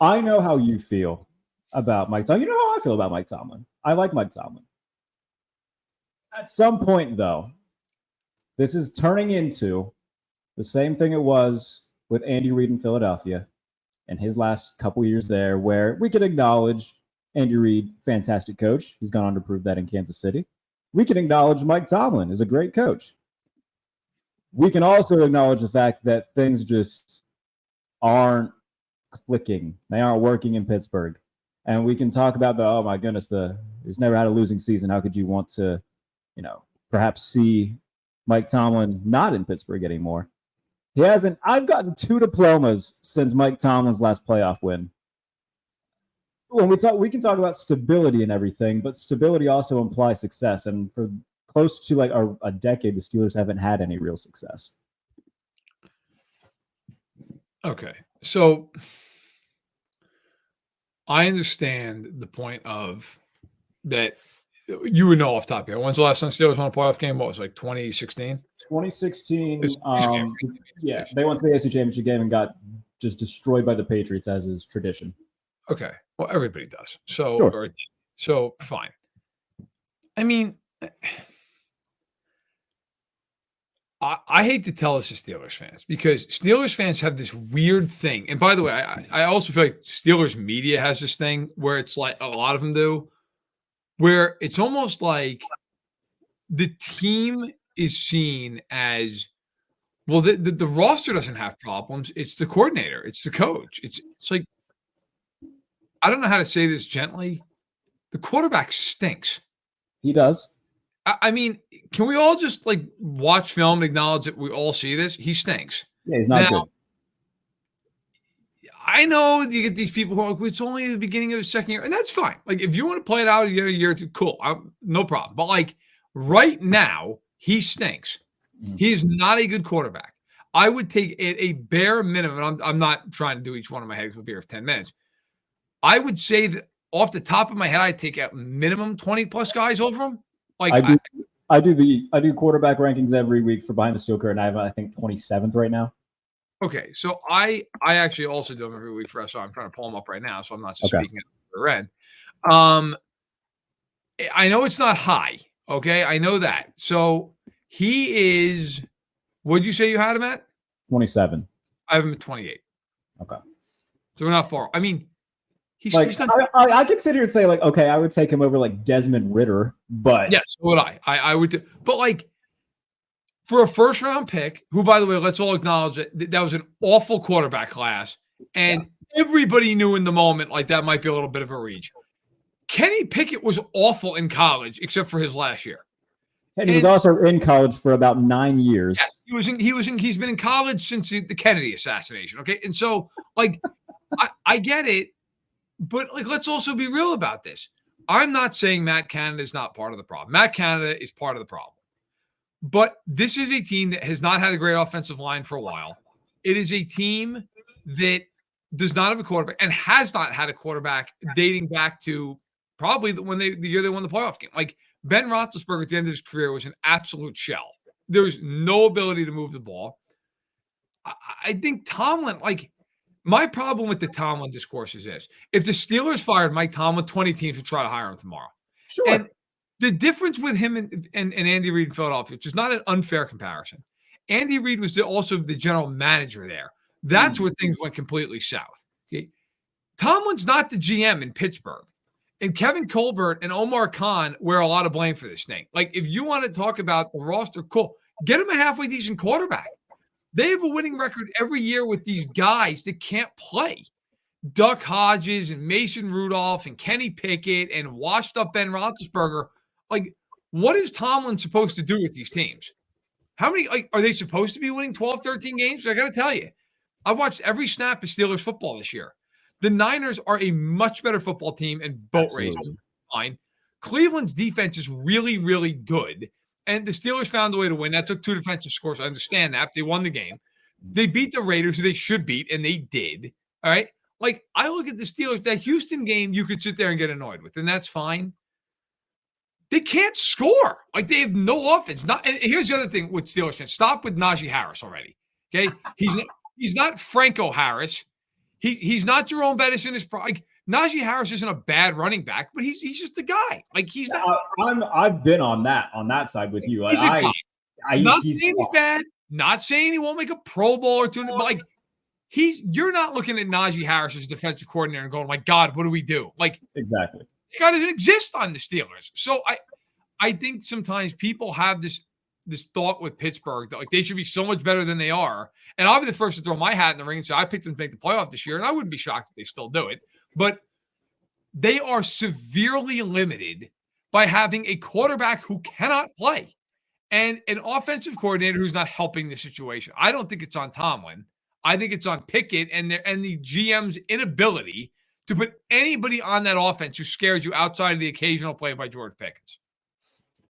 I know how you feel about Mike Tomlin. You know how I feel about Mike Tomlin. I like Mike Tomlin. At some point, though, this is turning into the same thing it was with Andy Reid in Philadelphia and his last couple years there, where we can acknowledge Andy Reid, fantastic coach. He's gone on to prove that in Kansas City. We can acknowledge Mike Tomlin is a great coach. We can also acknowledge the fact that things just aren't clicking. They aren't working in Pittsburgh. And we can talk about oh my goodness, he's never had a losing season. How could you want to, perhaps see Mike Tomlin not in Pittsburgh anymore? He hasn't. I've gotten 2 diplomas since Mike Tomlin's last playoff win. When we can talk about stability and everything, but stability also implies success. And for close to like a decade, the Steelers haven't had any real success. Okay. So I understand the point of that. You would know off the top here. When's the last time Steelers won a playoff game? What was it, like 2016? 2016. Yeah, they went to the AFC Championship game and got just destroyed by the Patriots, as is tradition. Okay. Well, everybody does. So, sure. So fine. I mean, I hate to tell this to Steelers fans because Steelers fans have this weird thing. And by the way, I also feel like Steelers media has this thing where it's like a lot of them do, where it's almost like the team is seen as, well, the roster doesn't have problems. It's the coordinator. It's the coach. It's like, I don't know how to say this gently. The quarterback stinks. He does. I mean, can we all just like watch film and acknowledge that we all see this? He stinks. Yeah, he's not good. I know you get these people who are like, it's only the beginning of the second year, and that's fine. Like, if you want to play it out a year or two, cool. No problem. But like right now, he stinks. He's not a good quarterback. I would take a bare minimum, and I'm not trying to do each one of my heads with beer for 10 minutes. I would say that off the top of my head, I'd take out minimum 20 plus guys over him. Like I do quarterback rankings every week for Behind the Steel Curtain. I think 27th right now. Okay, so I actually also do them every week for us. So I'm trying to pull them up right now, so I'm not just speaking at the other end. I know it's not high. Okay, I know that. So he is. What'd you say you had him at? 27. I have him at 28. Okay, so we're not far. I mean, he's not. I could sit here and say like, okay, I would take him over like Desmond Ridder, but yes, so would I. I would, but like. For a first-round pick, who, by the way, let's all acknowledge that was an awful quarterback class, and everybody knew in the moment like that might be a little bit of a reach. Kenny Pickett was awful in college, except for his last year. And he was also in college for about 9 years. Yeah, he's been in college since the Kennedy assassination. Okay, and so like I get it, but like let's also be real about this. I'm not saying Matt Canada is not part of the problem. Matt Canada is part of the problem. But this is a team that has not had a great offensive line for a while. It is a team that does not have a quarterback and has not had a quarterback dating back to probably the year they won the playoff game. Like Ben Roethlisberger at the end of his career was an absolute shell. There was no ability to move the ball. I think Tomlin, like my problem with the Tomlin discourse is this. If the Steelers fired Mike Tomlin, 20 teams would try to hire him tomorrow. Sure. And the difference with him and Andy Reid in Philadelphia, which is not an unfair comparison. Andy Reid was also the general manager there. That's where things went completely south. Okay? Tomlin's not the GM in Pittsburgh. And Kevin Colbert and Omar Khan wear a lot of blame for this thing. Like, if you want to talk about the roster, cool. Get him a halfway decent quarterback. They have a winning record every year with these guys that can't play. Duck Hodges and Mason Rudolph and Kenny Pickett and washed up Ben Roethlisberger. Like, what is Tomlin supposed to do with these teams? How many, like, are they supposed to be winning 12, 13 games? I got to tell you, I've watched every snap of Steelers football this year. The Niners are a much better football team and boat racing. Fine. Cleveland's defense is really, really good. And the Steelers found a way to win. That took 2 defensive scores. I understand that. They won the game. They beat the Raiders, who they should beat, and they did. All right? Like, I look at the Steelers, that Houston game you could sit there and get annoyed with, and that's fine. They can't score. Like, they have no offense. And here's the other thing with Steelers fans. Stop with Najee Harris already. Okay? He's not Franco Harris. He's not Jerome Bettis in his prime. Like, Najee Harris isn't a bad running back, but he's just a guy. Like, he's not. I've been on that side with you. He's a guy. Not He's saying he's bad. Not saying he won't make a Pro Bowl or two. But like, you're not looking at Najee Harris as defensive coordinator and going, "My God, what do we do?" Like, exactly. The guy doesn't exist on the Steelers. So I think sometimes people have this thought with Pittsburgh that like they should be so much better than they are. And I'll be the first to throw my hat in the ring and say I picked them to make the playoff this year, and I wouldn't be shocked if they still do it. But they are severely limited by having a quarterback who cannot play and an offensive coordinator who's not helping the situation. I don't think it's on Tomlin. I think it's on Pickett and the GM's inability to put anybody on that offense who scares you outside of the occasional play by George Pickens.